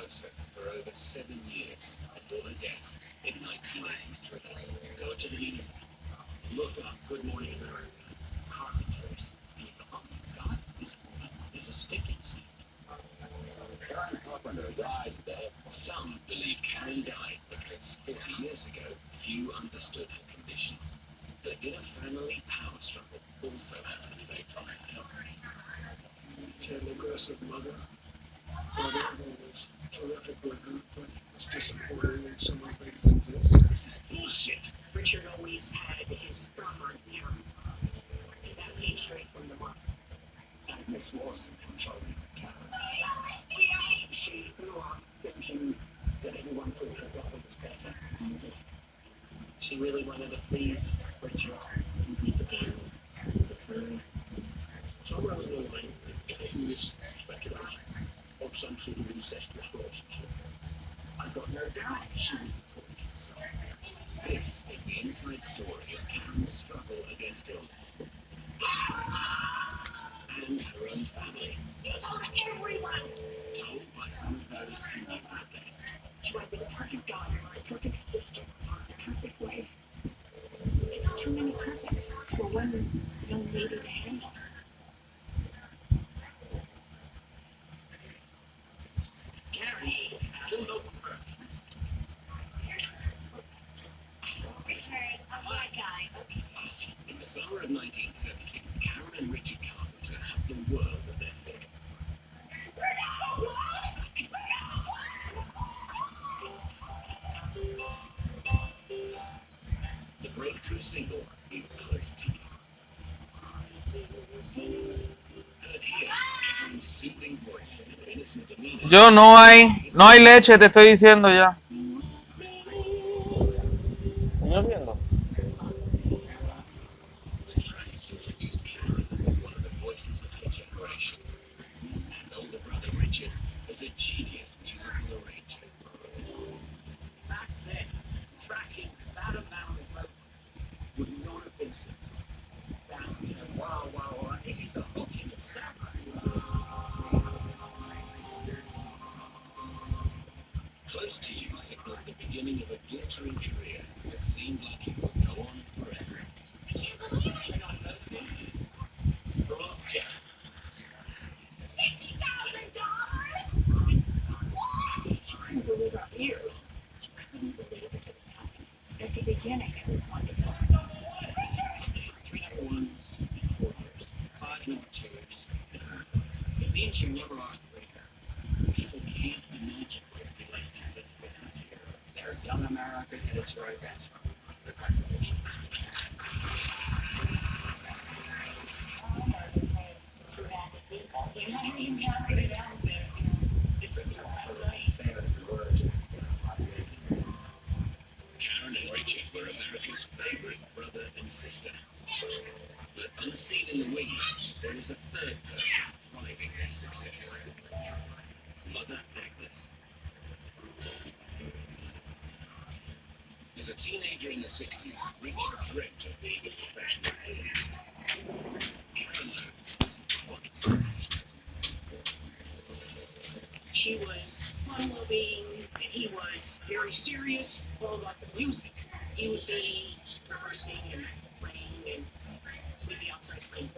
closer for over 7 years before her death in 1983. Go to the meeting. Look up Good Morning America. Carpenters. Oh my God, this woman is a sticking seat. Karen Carpenter arrived there. Some believe Karen died because 40 years ago, few understood her condition. But did a family power struggle also have an effect on her health? She had an aggressive mother. Father was terrific with her, but was disappointed in some of the things he did. This is bullshit. Richard always had his thumb on Karen. And that came straight from the mother. Agnes was controlling of Karen. She grew up thinking that everyone thought her brother was better. And she really wanted to please Richard. But then, somewhere along the line, in this speculation of some sort of incestuous relationship, I've got no doubt she was a tortured soul. This is the inside story of Karen's struggle against illness. And her own family. You told everyone! Told by some of those who knew her best. She might be the perfect daughter, the perfect sister, the perfect wife. It's too many perfects for one young lady to handle. Karen, you'll know her. Okay, I'm my guy. Okay. In the summer of 1970, Karen and Richard Carpenter had the world at their feet. The breakthrough single is Close to You. Heard here, Karen's soothing voice and innocent demeanor. Yo no hay leche, te estoy diciendo ya. ¿Estás viendo? The track introduced Karen as one of the voices of her generation. And older brother Richard was a genius musical arranger. Back then, tracking that amount of vocals would not have been simple. That, wow, it is a hook in itself. Close to You signaled the beginning of a glittering career that seemed like it would go on forever. I can't believe it. I got no clue. Rock Jack. $50,000? What? She couldn't believe our ears. She couldn't believe it was happening. At the beginning, it was wonderful. 3 number ones, 4 years, 5 number twos. It means you never are the leader. People can't imagine what it'd be like to live without you. They're young America at its very best. The revolution. Karen and Richard were America's favorite brother and sister. But unseen in the wings, there was a third person thriving their success. Mother Agnes. As a teenager in the 60s, Richard dreamt of being a professional pianist. Karen wasn't quite so passionate. She was fun-loving, and he was very serious, all about the music. He would be rehearsing and playing, and we'd be outside playing.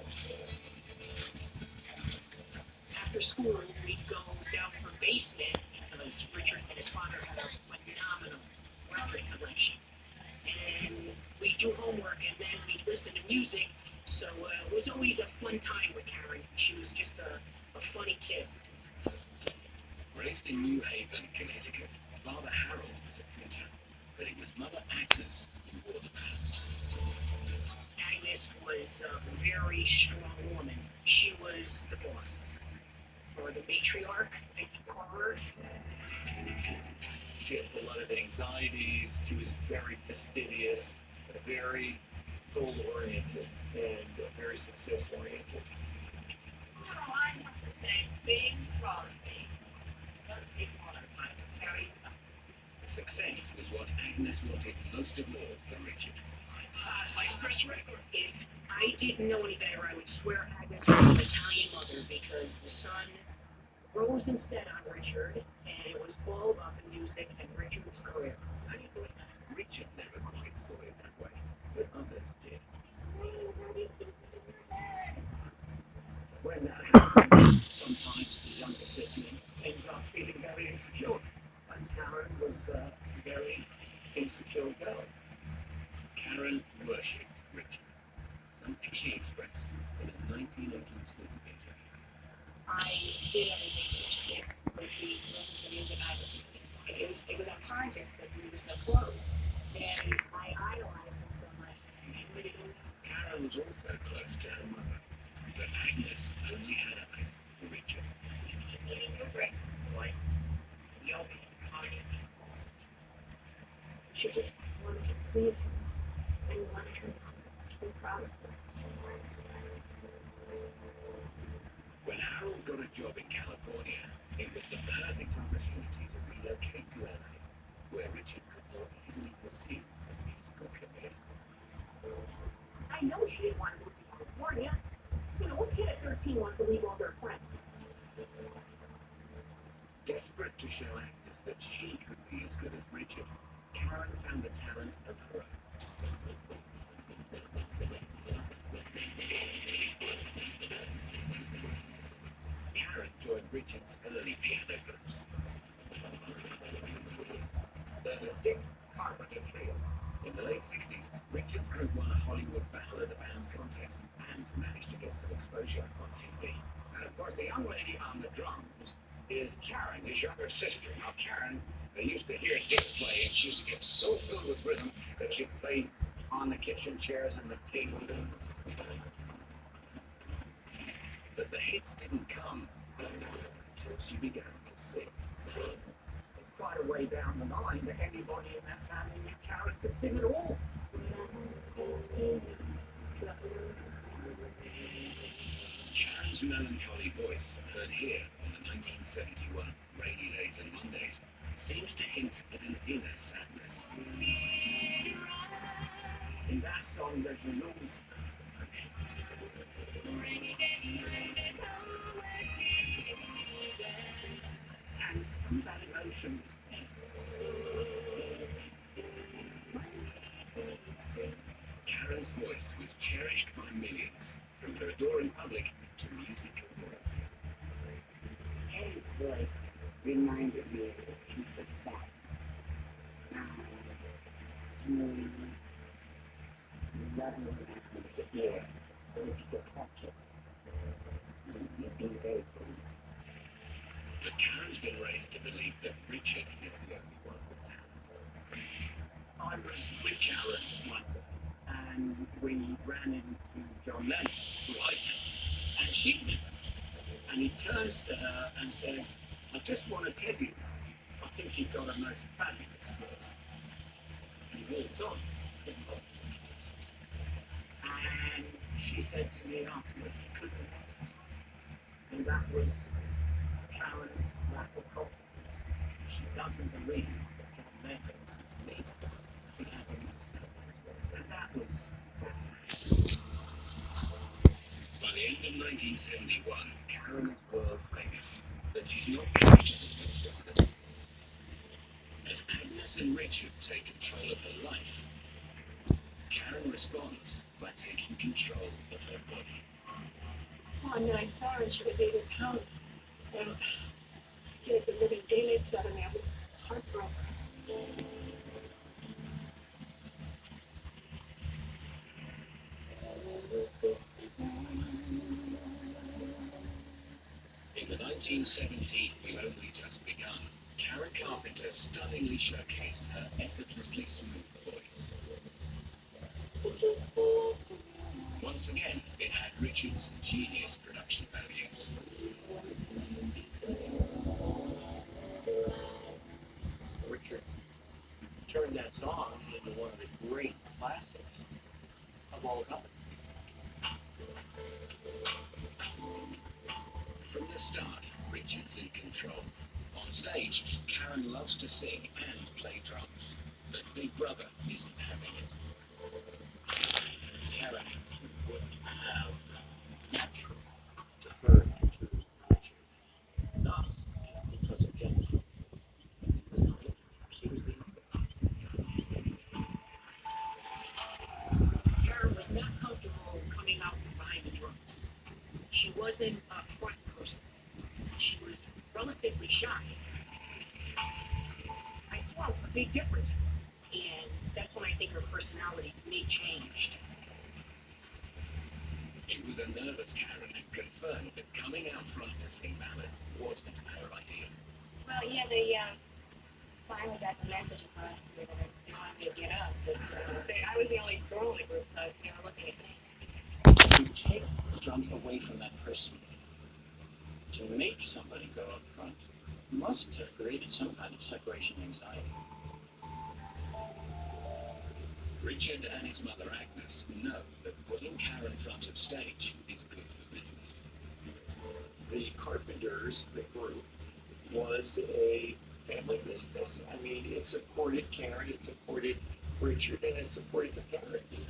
After school, we'd go down to her basement because Richard and his father had a phenomenal record collection. And we'd do homework, and then we'd listen to music. So it was always a fun time with Karen. She was just a funny kid. Raised in New Haven, Connecticut, Father Harold was a printer, but it was Mother Agnes who wore the pants. Agnes was a very strong woman. She was the boss, or the matriarch, I call her. She had a lot of anxieties. She was very fastidious, very goal-oriented, and very success-oriented. No, I have to say, Bing Crosby. Success was what Agnes wanted most of all for Richard. If I didn't know any better, I would swear Agnes was an Italian mother because the sun rose and set on Richard, and it was was all about the music and Richard's career. Anyway, Richard never quite saw it that way, but others did. When that happens, sometimes the younger sibling ends up feeling very insecure. And Karen was a very insecure girl. Karen worshipped Richard, something she expressed in a 1982 video. I did everything for Richard here. When he listened to music, I listened to music. It was unconscious, but we were so close. And I idolized him so much. Karen was also close to her mother, but Agnes only had eyes for Richard. Eating your breakfast, boy. You'll be honest. She just wanted to please her and wanted her to be proud of her. When Harold got a job in California, it was the perfect opportunity to relocate to LA, where Richard could more easily pursue a musical career. I know she didn't want to move to California. You know, what kid at 13 wants to leave all their friends? Desperate to show Agnes that she could be as good as Richard, Karen found the talent of her own. Karen joined Richard's early piano groups. The Dick Carpenter Trio. In the late 60s, Richard's group won a Hollywood Battle of the Bands contest and managed to get some exposure on TV. And of course, the young lady on the drums is Karen, his younger sister. Now, Karen, they used to hear Dick play, and she used to get so filled with rhythm that she'd play on the kitchen chairs and the table. But the hits didn't come until she began to sing. It's quite a way down the line that anybody in that family knew Karen could sing at all. Karen's melancholy voice, heard here on the 1971 Rainy Days and Mondays, seems to hint at an inner sadness. In that song, there's a enormous emotion. And some of that emotion is pain. Karen's voice was cherished by millions, from her adoring public to music royalty. Karen's voice reminded me of a piece of satin. Smooth, lovely to hear, and if you could touch it, you'd be very pleased. But Karen's been raised to believe that Richard is the only one with talent. I was with Karen one day, and we ran into John Lennon, who I met, and she knew. And he turns to her and says, I just want to tell you, I think you've got a most fabulous voice. And he walked on. And she said to me afterwards, he couldn't let her. And that was Karen's lack of confidence. She doesn't believe that John Lennon needs to have a most voice. And that was fascinating. By the end of 1971, Karen is world famous, but she's not finished with stardom. As Agnes and Richard take control of her life, Karen responds by taking control of her body. Oh, and then I saw her and she was 80 pounds. And scared the living daylights out of me. I was heartbroken. In the 1970s, we've only just begun. Karen Carpenter stunningly showcased her effortlessly smooth voice. Once again, it had Richard's genius production values. Richard turned that song into one of the great classics of all time. From the start, Richard's in control. On stage, Karen loves to sing and play drums, but Big Brother isn't having it. Karen would have naturally deferred to Richard, not because of gender, was not comfortable coming out from behind the drums. She wasn't a front person. She was relatively shy. I saw a big difference, and that's when I think her personality to me changed. It was a nervous Karen who confirmed that coming out front to sing ballads wasn't her idea. Well, yeah, they finally got the message across to me that they wanted me to get up. But I was the only girl in the group, so they were looking at me. To take the drums away from that person, to make somebody go up front, must have created some kind of separation anxiety. Richard and his mother Agnes know that putting Karen front of stage is good for business. The Carpenters, the group, was a family business. I mean, it supported Karen, it supported Richard, and it supported the parents.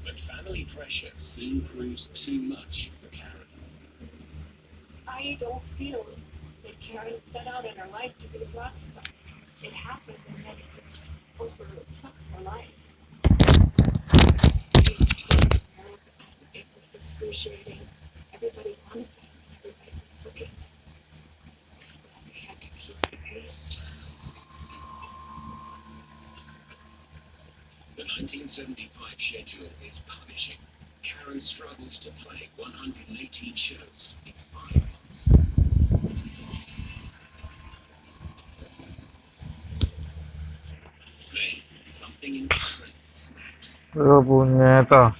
But family pressure soon proves too much for Karen. I don't feel that Karen set out in her life to be a rock star. It happened, and then it just overtook her life. It was excruciating. Everybody wanted that. Everybody was looking. They had to keep the pace. The 1975 schedule is punishing. Karen struggles to play 118 shows in 5 months. Then, something in Karen snaps. Pero puñeta.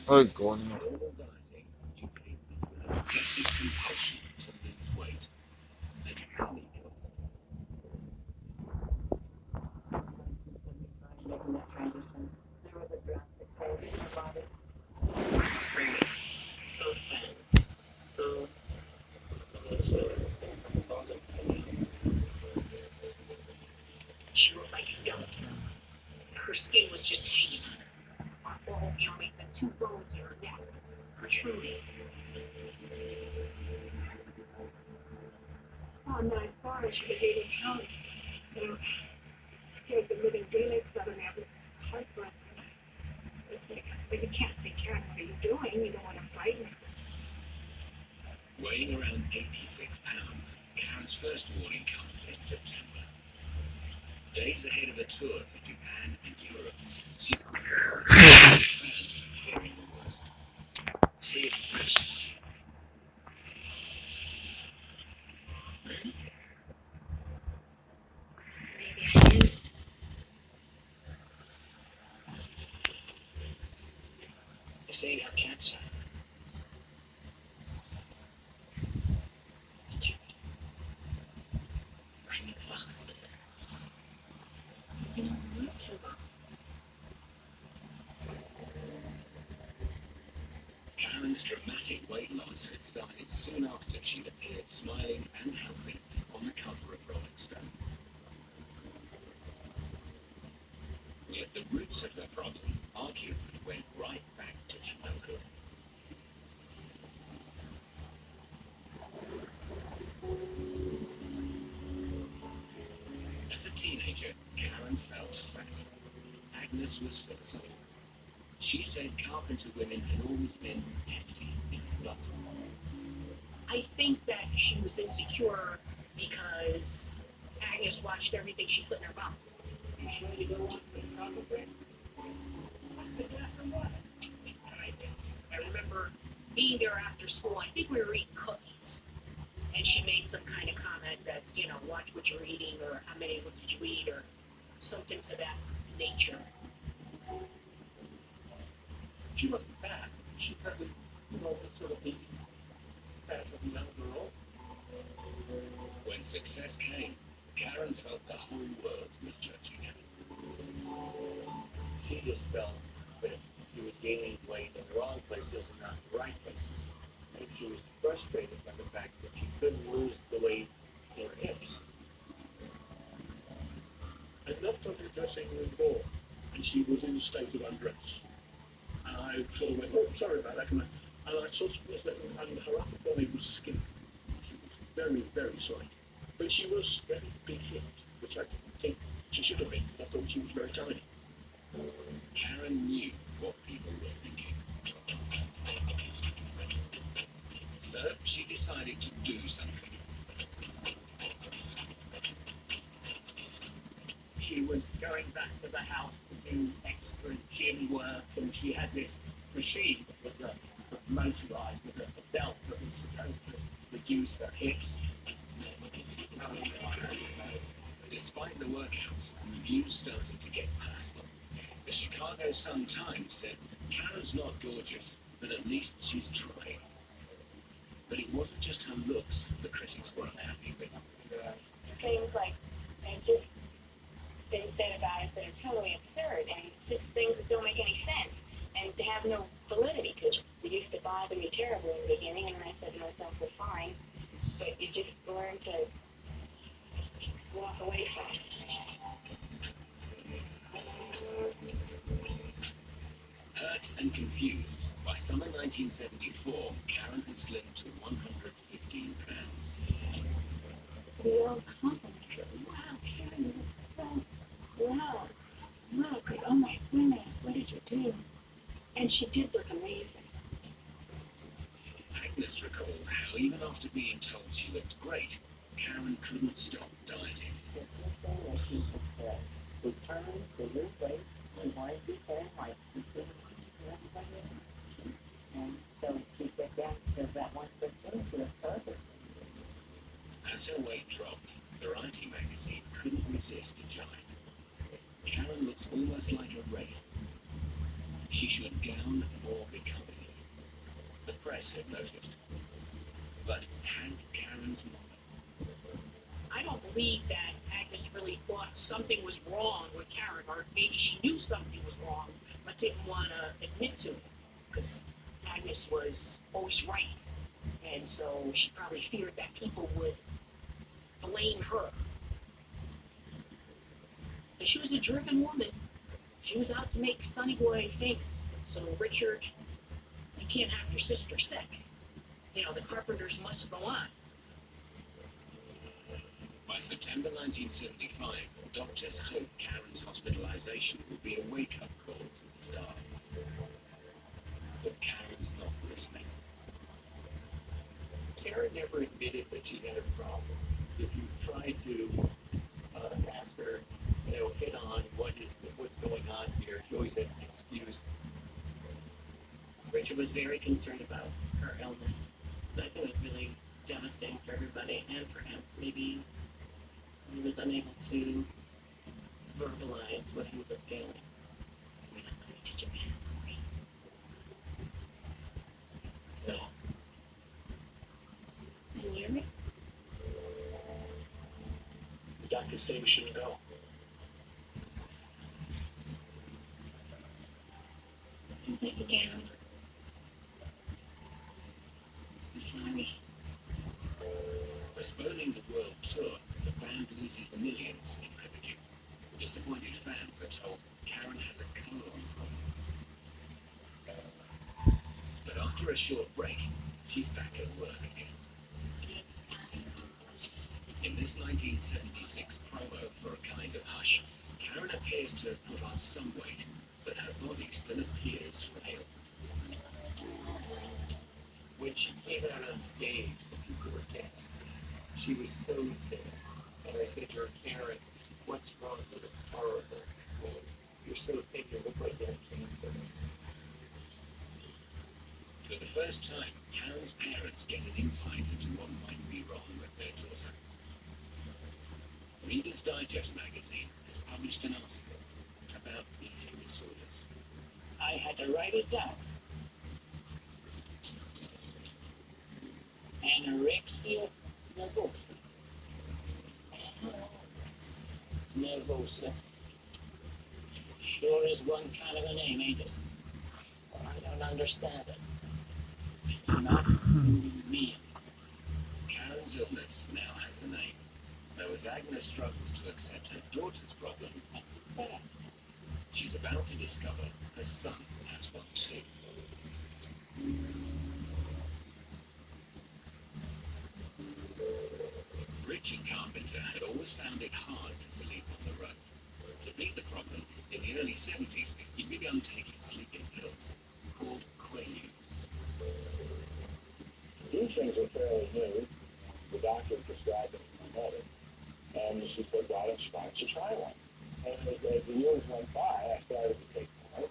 Ay, coño. Normal dieting indicates an obsessive compulsion to lose weight. And really Making that transition, there was a drastic change in her body. So thin, so she looked like a skeleton. Her skin was just hanging on her. All, like the 2 bones in her neck protruding. oh no, I saw her. She was 80 pounds. And scared the living daylights out of me. I was heartbroken. It's like, but you can't say, Karen, what are you doing? You don't want to frighten her. Weighing around 86 pounds, Karen's first warning comes in September. Days ahead of a tour for Japan and Europe, she's fans fearing the worst. Tear pressure. Maybe I did. They say you have cancer. I'm exhausted. You don't need to. Karen's dramatic weight loss had started soon after she'd appeared smiling and healthy on the cover of Rolling Stone. Yet the roots of her problem arguably went right back to childhood. As a teenager, Karen felt fat. Agnes was philosophical. She said carpenter women had always been hefty and dull. I think that she was insecure because Agnes watched everything she put in her mouth. You sure you don't want some chocolate breakfast? What's a glass of water? I remember being there after school. I think we were eating cookies. And she made some kind of comment that's, watch what you're eating, or how many, what did you eat, or something to that nature. She wasn't fat. She probably, was sort of the fat of a young girl. When success came, Karen felt the whole world was judging her. She just felt that she was gaining weight in the wrong places and not the right places. And she was frustrated by the fact that she couldn't lose the weight in her hips. I left her in the dressing room door, and she was in a state of undress. And I sort of went, oh, sorry about that. And I sort of was there, and her upper body was skinny. She was very, very slight. But she was very big hipped, which I didn't think she should have been. I thought she was very tiny. Karen knew what people were thinking. So she decided to do something. She was going back to the house to do extra gym work, and she had this machine that was motorized with a belt that was supposed to reduce her hips. Despite the workouts, reviews started to get personal. The Chicago Sun-Times said, Karen's not gorgeous, but at least she's trying. But it wasn't just her looks the critics weren't happy with. Things like, and just been said about us that are totally absurd, and it's just things that don't make any sense and they have no validity, because it used to bother me terribly in the beginning, and then I said to myself, we're fine, but you just learn to walk away from it. Hurt and confused, by summer 1974, Karen had slimmed to 115 pounds. We all complimented her. Wow, Karen, you look so well. Look, oh my goodness, what did you do? And she did look amazing. Agnes recalled how even after being told she looked great, Karen couldn't stop dieting. It did say that she could return to lose weight. She wanted to be thin like she should everybody else. And so she get down to that 115, she looked perfect. As her weight dropped, Variety magazine couldn't resist the giant. Karen looks almost like a wraith. She should gown more becomingly. The press had noticed. But had Karen's mother? I don't believe that Agnes really thought something was wrong with Karen, or maybe she knew something was wrong, but didn't want to admit to it, because Agnes was always right. And so she probably feared that people would blame her. But she was a driven woman. She was out to make Sonny Boy famous. So, Richard, you can't have your sister sick. You know, the Carpenters must go on. By September 1975, doctors hoped Karen's hospitalization would be a wake-up call to the star. But Karen's not listening. Karen never admitted that she had a problem. If you try to ask her, hit on what's going on here, she always had an excuse. Richard was very concerned about her illness. I think it was really devastating for everybody and for him. Maybe he was unable to verbalize what he was feeling. We're not going to Japan, are we? No. Can you hear me? The doctors say we shouldn't go. I'm letting you down. I'm sorry. Postponing the world tour, the band loses millions in revenue. Disappointed fans are told Karen has a colon problem. But after a short break, she's back at work again. In this 1976 promo for A Kind of Hush, Karen appears to have put on some weight, but her body still appears frail. When she came out on stage, the people were gasping. She was so thin. And I said to her, Karen, what's wrong with it? Horrible. Well, you're so thin, you look like you have cancer. For the first time, Karen's parents get an insight into what might be wrong with their daughter. Reader's Digest magazine has published an article about eating disorders. I had to write it down. Anorexia nervosa. Nervosa. Sure is one kind of a name, ain't it? I don't understand it. She's not including me. Karen's illness now has a name, though as Agnes struggles to accept her daughter's problem, That's bad. she's about to discover her son has one too. Richard Carpenter had always found it hard to sleep on the road. To meet the problem, in the early 70s, he began taking sleeping pills called Quaaludes. These things were fairly new. The doctor prescribed them to my mother, and she said, why don't you try one? And as the years went by, I started to take more.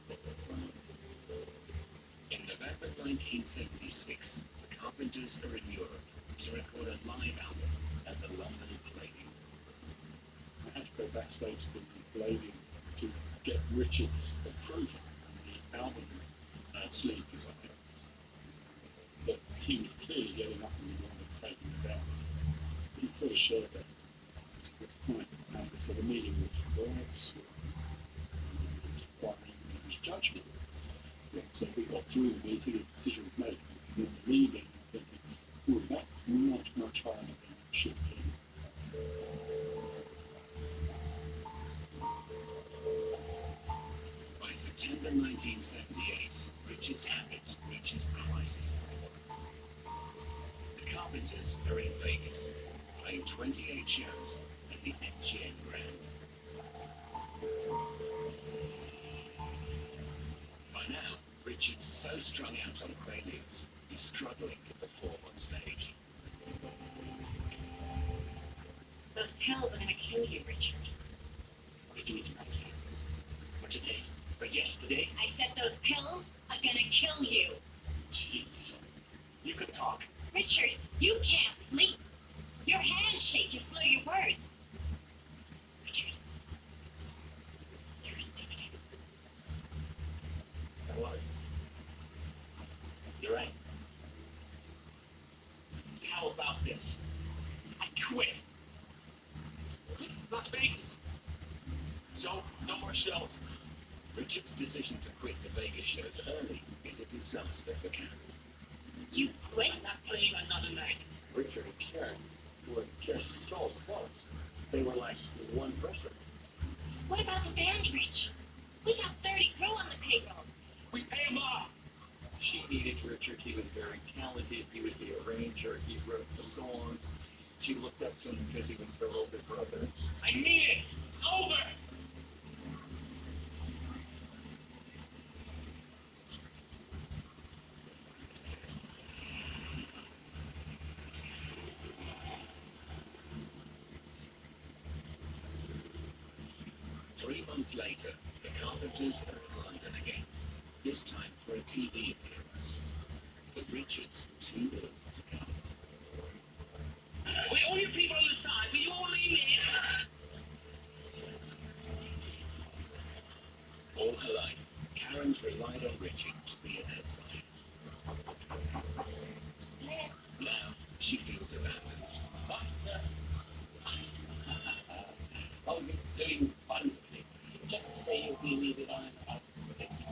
In November 1976, the Carpenters are in Europe to record a live album at the London Palladium. I had to go backstage to the Palladium to get Richard's approval on the album sleeve design. But he was clearly getting up in the morning and taking it down. He sort of shared that at this point. So the meeting was very slow. It was requiring his judgment. Yeah, so we got through the meeting, a decision was made. And then the leaving, I think it's that's much higher than it should be. By September 1978, Richard's habit reaches crisis point. The Carpenters are in Vegas, playing 28 shows at the MGM Grand. By now, Richard's so strung out on Quaaludes, he's struggling to perform on stage. Those pills are gonna kill you, Richard. What did you do to my kid? What today? Or yesterday? I said those pills are gonna kill you. Jeez. You could talk. Richard, you can't sleep. Your hands shake, you slur your words. Richard, you're addicted. Hello. You're right. How about this? I quit. Las Vegas. So, no more shows. Richard's decision to quit the Vegas shows early is a disaster for Karen. You quit? Not playing another night. Richard and Karen were just so close. They were like one person. What about the band, Rich? We got 30 crew on the payroll. We pay him off. She needed Richard. He was very talented. He was the arranger. He wrote the songs. She looked up to him because he was her older brother. I need it. It's over. Three months later, the Carpenters are in London again, this time for a TV appearance. But Richard's too ill to come. Wait, all you people on the side, will you all lean in? All her life, Karen's relied on Richard to be at her side. Now, she feels abandoned. But, oh, you're doing wonderfully. Just to say you'll be with it, I'll protect you.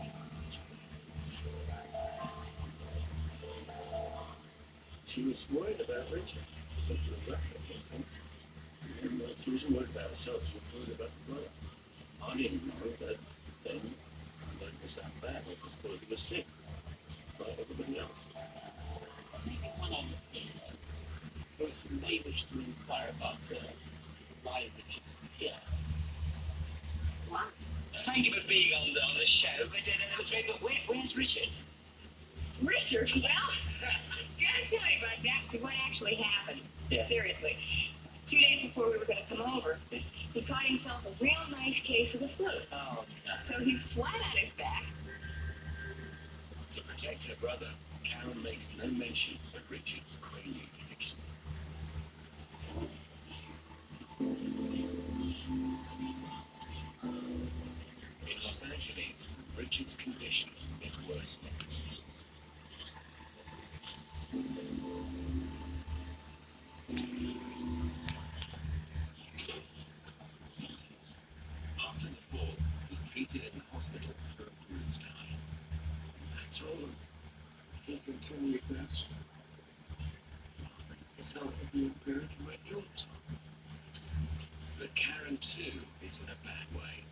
She was worried about Richard. Something was up with him. And she wasn't worried about herself, she was worried about the brother. I didn't know that then when it was that bad, I just thought he was sick. Like everybody else. Maybe one other thing. There was some neighbors to inquire about why Richard's here. What? Thank you for being on the show, but that was great. But where's Richard? Richard? Well, you gotta tell me about that. See what actually happened. Yeah. Seriously. 2 days before we were gonna come over, he caught himself a real nice case of the flu. Oh, no. So he's flat on his back. To protect her brother, Karen makes no mention of Richard's Quaalude addiction. In Los Angeles, Richard's condition is worsening. After the fall, he's treated in the hospital for a bruised eye. I told him he continued this. His health would be impaired, he might kill himself. But Karen, too, is in a bad way.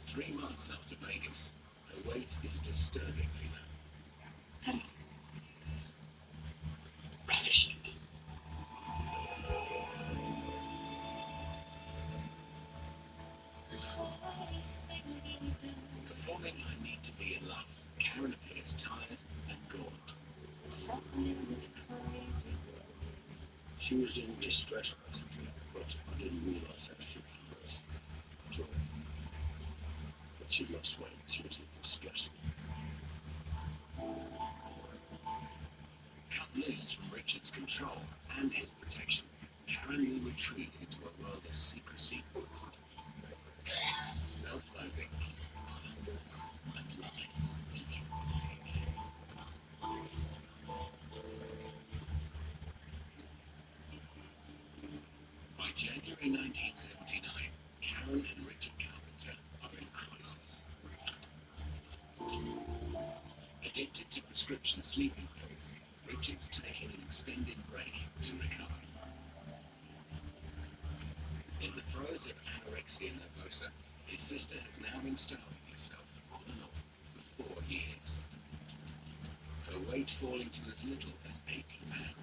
3 months after Vegas, her weight is disturbingly low. Radish. morning I need to be in love. Karen appears tired and gaunt. Something is crazy. She was in distress recently, but I didn't realize how sick she was. Joy. But she lost weight. She was looking stressed. Cut loose from Richard's control and his protection, Karen will retreat into a world of secrecy, self-loathing, violence, and lies. By January 1979, Karen and Richard Carpenter are in crisis. Addicted to prescription sleeping pills, Richard's taking an extended break to recover. In the throes of anorexia nervosa, his sister has now been starving herself on and off for 4 years. Her weight falling to as little as 80 pounds.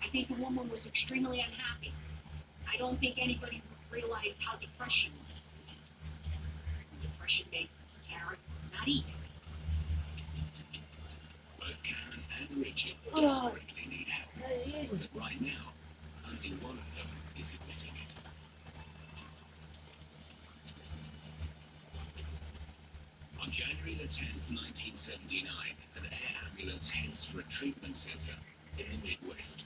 I think the woman was extremely unhappy. I don't think anybody realized how depression was. Depression made Karen not eat. Both Karen and Richard desperately need help, but right now, only one of them is admitting it. On January the 10th, 1979, an air ambulance heads for a treatment center in the Midwest.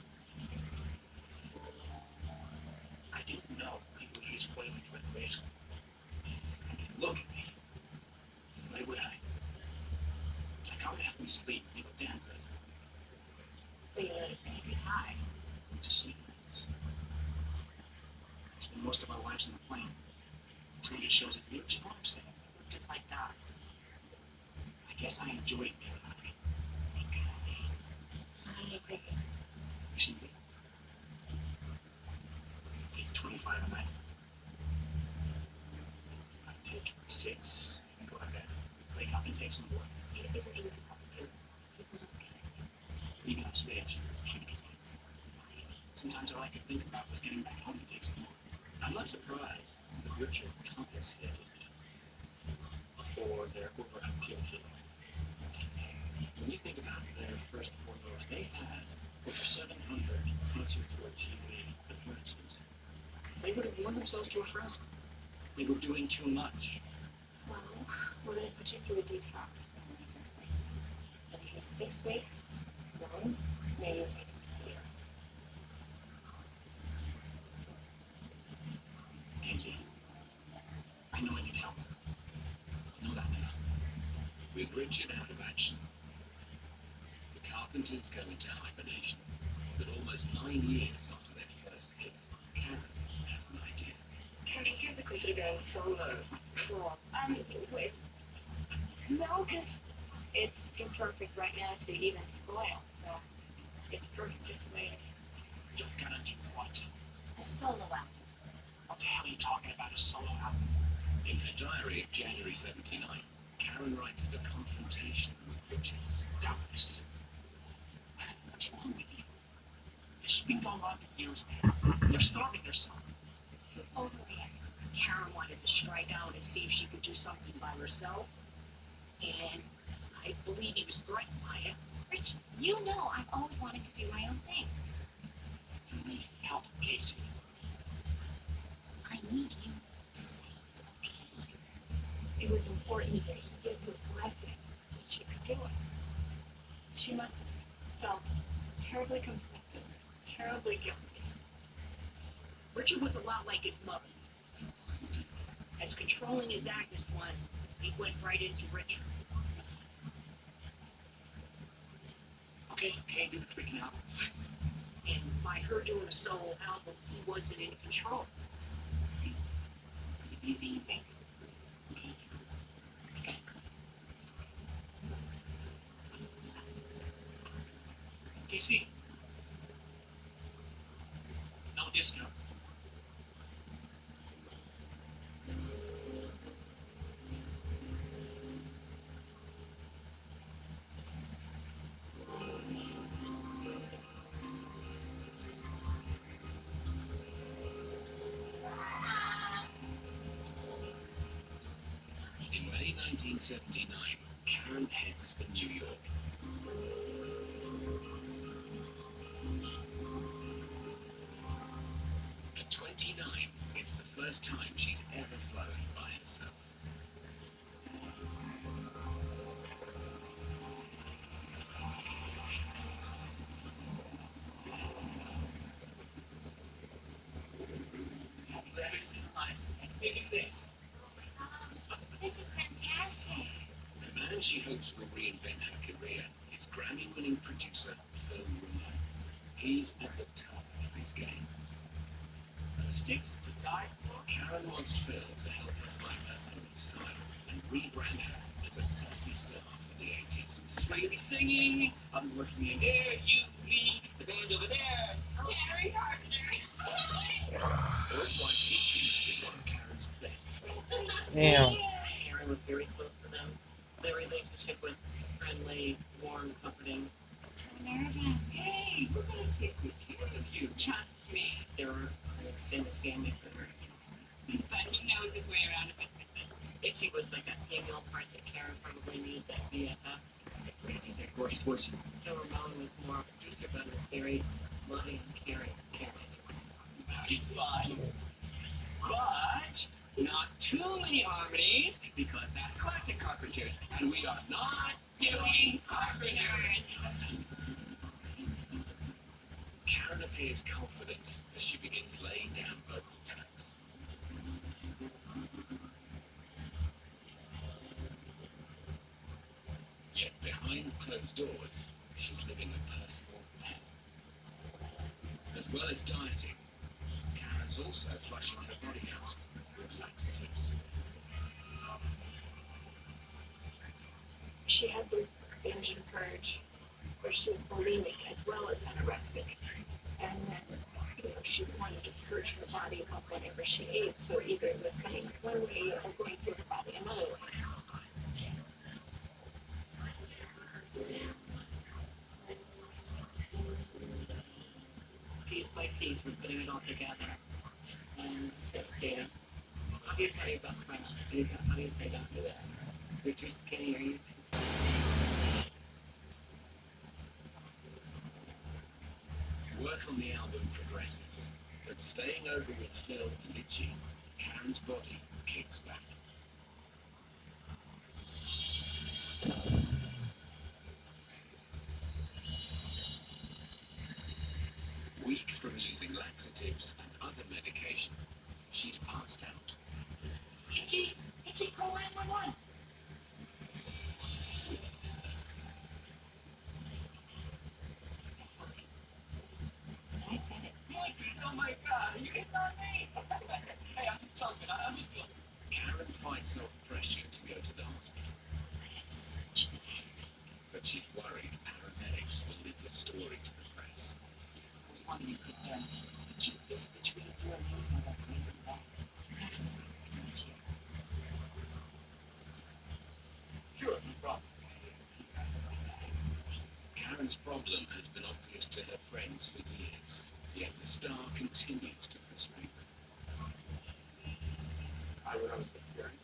I didn't know people used flaming liquid. Look at me. Why would I? I can't help me sleep. You know, damn good. But you understand, if you high, to sleep. It's been most of our lives in the plane. Until it shows it you know what I'm saying? We're just like dogs. I guess I enjoy it being high. How do you take it? Listen, 25 a night. I take 6 and go to bed. Wake up and take some more. It isn't easy to people look at it. Even on stage. Panic attacks, anxiety. Sometimes all I could think about was getting back home to take some more. I'm not surprised that Richard compensated for their overactivity. When you think about their first 4 years, they had over 700 concert tour TV appearances. They would have worn themselves to a frenzy. They were doing too much. Well, we're going to put you through a detox. Maybe for 6 weeks, then maybe you'll take it a year. Kenzie, I know I need help. I know that now. With Richard out of action, the Carpenters go into hibernation. But almost 9 years after their first hit, Karen has an idea. Can you hear the consider going solo? Sure. Wait. No, because it's too perfect right now to even spoil. So it's perfect just the way You're gonna do what? a solo album. What the hell are you talking about? A solo album? In her diary of January 79, Karen writes of a confrontation with Richard. Douglas. What's wrong with you? This has been going on for years now. You're starving yourself. You're overreacting. Karen wanted to strike out and see if she could do something by herself. And I believe he was threatened by it. Rich, you know I've always wanted to do my own thing. You need help, Casey. I need you to say it's okay. It was important that he give his blessing that she could do it. She must have felt terribly conflicted, terribly guilty. Richard was a lot like his mother. As controlling as Agnes was, he went right into Richard. Okay, you're freaking out. And by her doing a solo album, he wasn't in control. You think? Casey, no disco. 1979, Karen heads for New York. At 29, it's the first time she's ever flown by herself. Have you ever seen one as big as this? This is fantastic. The man she hopes will reinvent her career is Grammy-winning producer Phil Rimmer. He's at the top of his game. The sticks, the tie. Karen wants Phil to help her find her own style and rebrand her as a sassy star for the 80s. Swing singing, I'm looking in there, you, me, the band over there. Carrie Carpenter. Phil's wife Peachy is one of Karen's best friends. Damn. Karen was very close to them. Their relationship was friendly, warm, comforting. I'm nervous. Hey, we're gonna take good care of you. Trust me. They were an extended family for her. But he knows his way around if it's Itchy was like a female part that Karen probably needed, that BFF. that gorgeous voice. Joe Ramone was more a producer, but was very loving and caring. But not too many harmonies, because that's classic Carpenters, and we are not doing Carpenters. Karen appears confident as she begins laying down vocal tracks. Yet behind closed doors, she's living a personal hell. As well as dieting, Karen's also flushing her body out with laxatives. She had this binge and purge where she was bulimic as well as anorexic. And then, she wanted to purge her body of whatever she ate. So either it was coming one way or going through her body another way. Piece by piece, we're putting it all together. And just say, how do you tell your best friend to do that? How do you say don't do that? You're too skinny or you're too... Work on the album progresses, but staying over with Phil and Itchy, Karen's body kicks back. Weak from using laxatives and other medication, she's passed out. Itchy, call 911. I said it. Oh my God, you hit on me. Hey, I'm just joking. I'm just joking. Karen fights off pressure to go to the hospital, Such but she's worried paramedics will leak the story to the press. I was wondering if you could keep this between you and me while I bring it back. This year. Sure, no problem. Karen's problem has been obvious to her friends for years, yet the star continues to frustrate them. When I was a Karen,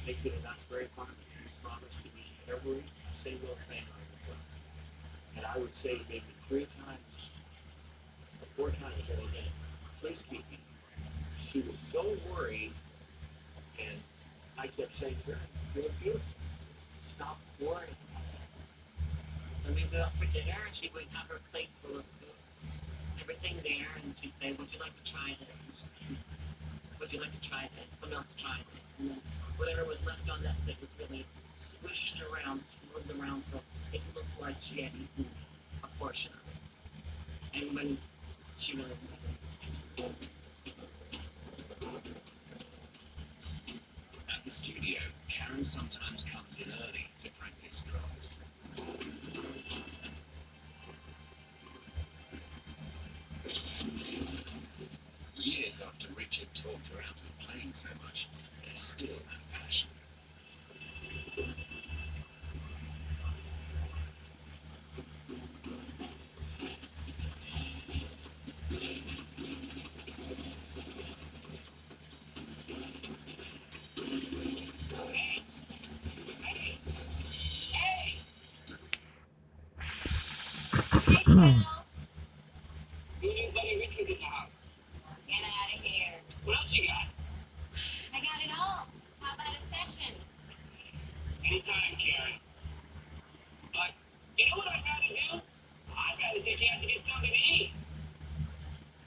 make it an Asbury Farm, you promised to me every single thing on the book. And I would say maybe 3 times, or 4 times every day, please keep me. She was so worried, and I kept saying to her, you look beautiful. Stop worrying. When we go out for dinner, she would have her plate full of food, everything there, and she'd say, would you like to try this? And she'd say, would you like to try this? Someone else try this. And then whatever was left on that plate was really swished around, smoothed around, so it looked like she had eaten a portion of it. And when she really At the studio, Karen sometimes comes in early to practice drums. Years after Richard talked her out of playing so much, there's still no passion. Who knew Buddy Rich was in the house? Get out of here. What else you got? I got it all. How about a session? Anytime, Karen. But you know what I'd rather do? I'd rather take you out to get something to eat.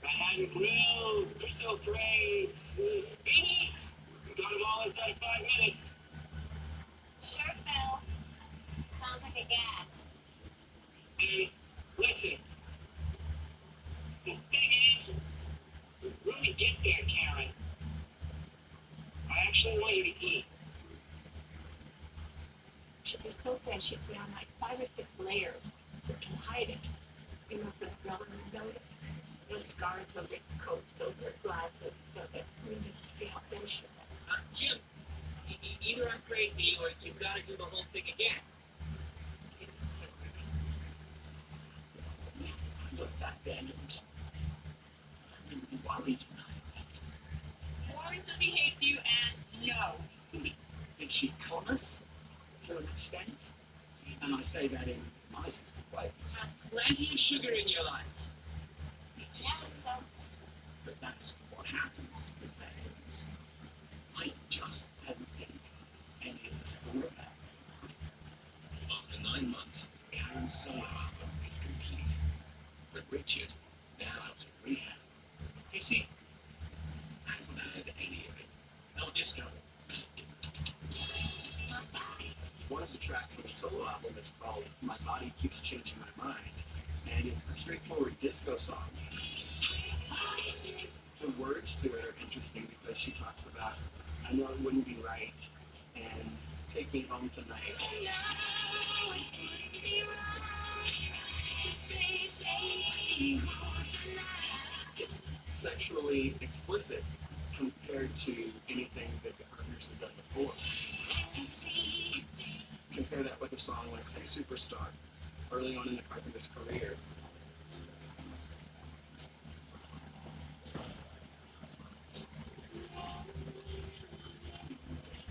Manhattan Grill, Crystal Crates, babies. We got them all inside 5 minutes. Sure, Phil. Sounds like a gas. Hey, listen. The thing is, when we get there, Karen, I actually want you to eat. She'd be so thin, she'd put on like 5 or 6 layers to hide it. You know, so that no one would notice. Those guards over coats, over glasses, so that we could see how thin she was. Jim, either I'm crazy or you've got to do the whole thing again. Look back then, it was worried. Worried because he hates you and no. Did she con us to an extent? And I say that in nicest of ways. Plenty of sugar in your life. That was so. But that's what happens with things. I just don't think any of us thought about it. After 9 months, Karen's solo album is complete. But Richard, now out of rehab, you see, hasn't heard any of it. No disco. One of the tracks on the solo album is called My Body Keeps Changing My Mind, and it's a straightforward disco song. The words to it are interesting because she talks about, I know it wouldn't be right, and take me home tonight. It's sexually explicit compared to anything that the Carpenters have done before. Compare that with a song like, say, Superstar, early on in the Carpenters' career.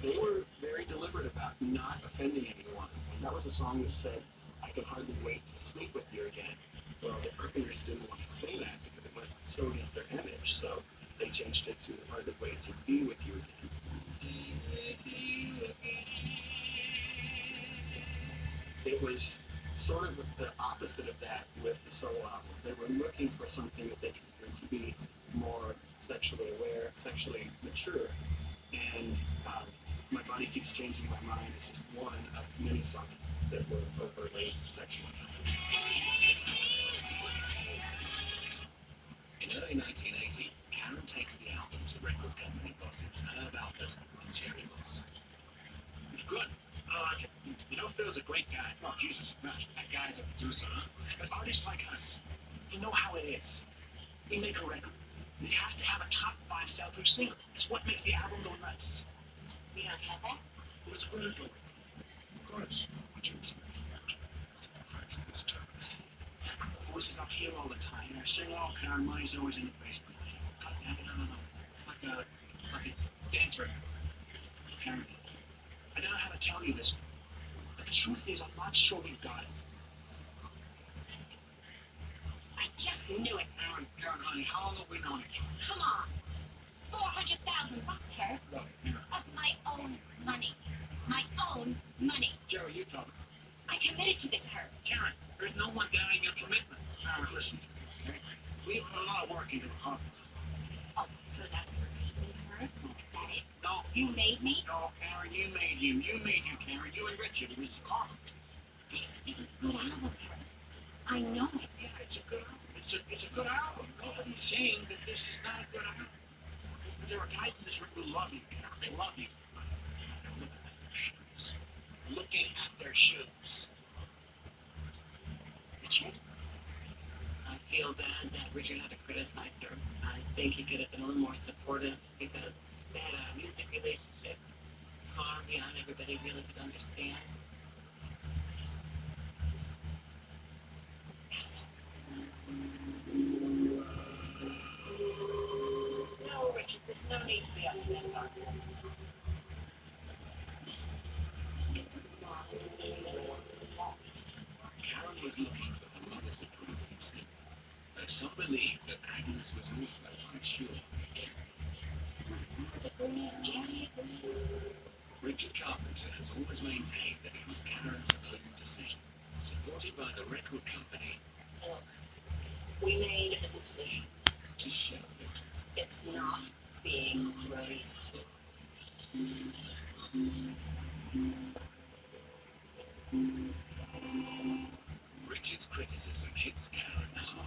They were very deliberate about not offending anyone. And that was a song that said, I can hardly wait to sleep with you again. Well, the Carpenters didn't want to say that because it went so against their image, so they changed it to hardly wait to be with you again. It was sort of the opposite of that with the solo album. They were looking for something that they considered to be more sexually aware, sexually mature, and My Body Keeps Changing My Mind is just one of many songs that were overtly sexual. In early 1980, Karen takes the album to record company bosses Herb Alpert and Jerry Moss. It's good. I like it. You know, Phil's a great guy. Oh, Jesus, gosh, that guy's a producer, huh? But artists like us, you know how it is. We make a record. It has to have a top 5 sell-through single. It's what makes the album go nuts. We don't have that? It was a good one. Of course. What you expect? Voices up here all the time. I sing all Karen, money's always in the basement. No. It's like a dance record. Karen, I don't know how to tell you this, but the truth is, I'm not sure we've got it. I just knew it. Karen, honey, how long have we known each other? Come on. $400,000, Herb. Look, you know, Of my own money. My own money. Jerry, you talk. I committed to this, Herb. Karen, there's no one doubting your commitment. Karen, listen to me, okay? We put a lot of work into the carpet. Oh, so that's what made me, Herb? Is that it? No, You made me? no, Karen, you made you. You made you, Karen. You and Richard. It was the carpet. This is a good album, Herb. I know it. Yeah, it's a good album. It's a good album. Nobody's saying that this is not a good album. There are guys in this room who love you, Karen. They love you. Looking at their shoes. Looking at their shoes. Richard? I feel bad that Richard had to criticize her. I think he could have been a little more supportive because they had a music relationship far beyond everybody really could understand. Yes. No, Richard, there's no need to be upset about this. Listen, it's not anything anyone would want. Karen was looking for her mother's approval. Some believe that Agnes was also unsure. Richard Carpenter has always maintained that it was Karen's own decision, supported by the record company. Look, we made a decision. To show it. It's not being released. Richard's criticism hits Karen hard.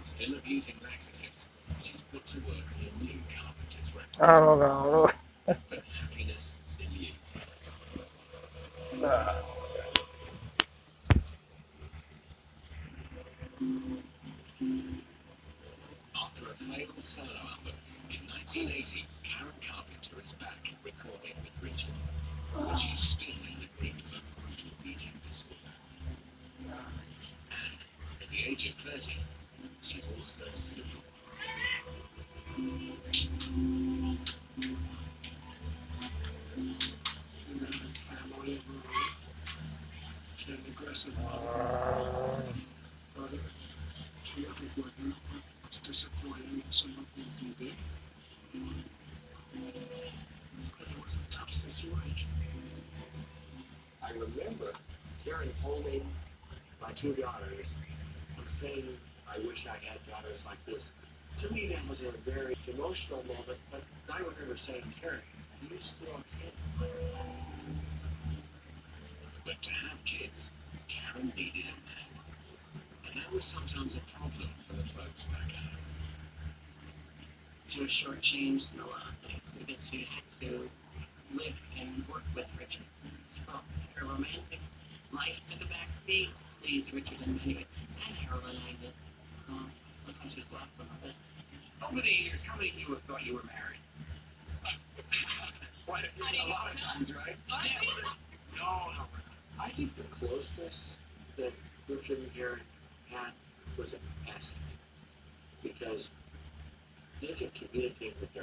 Still abusing laxatives, she's put to work on a new Carpenter's record. Cabrón. But happiness eludes her. After a failed solo album in 1980, Karen Carpenter is back recording with Richard, but she's still in the grip of a brutal eating disorder. And at the age of 30, she's also single. Family of her own. She had an aggressive mother, terrific with her, but it's disappointing in some of the things he did. But it was a tough situation. I remember Karen holding my two daughters and saying, I wish I had daughters like this. To me, that was a very emotional moment, but I remember saying, Karen, you still can't. But to have kids, Karen needed a man. And that was sometimes a problem for the folks back home. To shortchange Noah because she had to live and work with Richard. So her romantic life took a back seat to please Richard in many ways. And Carolyn, I guess. So sometimes she was lost on this. Over the years, how many of you have thought you were married? Quite a lot of times, right? No. I think the closeness that Richard and Karen had was an asset because they could communicate with their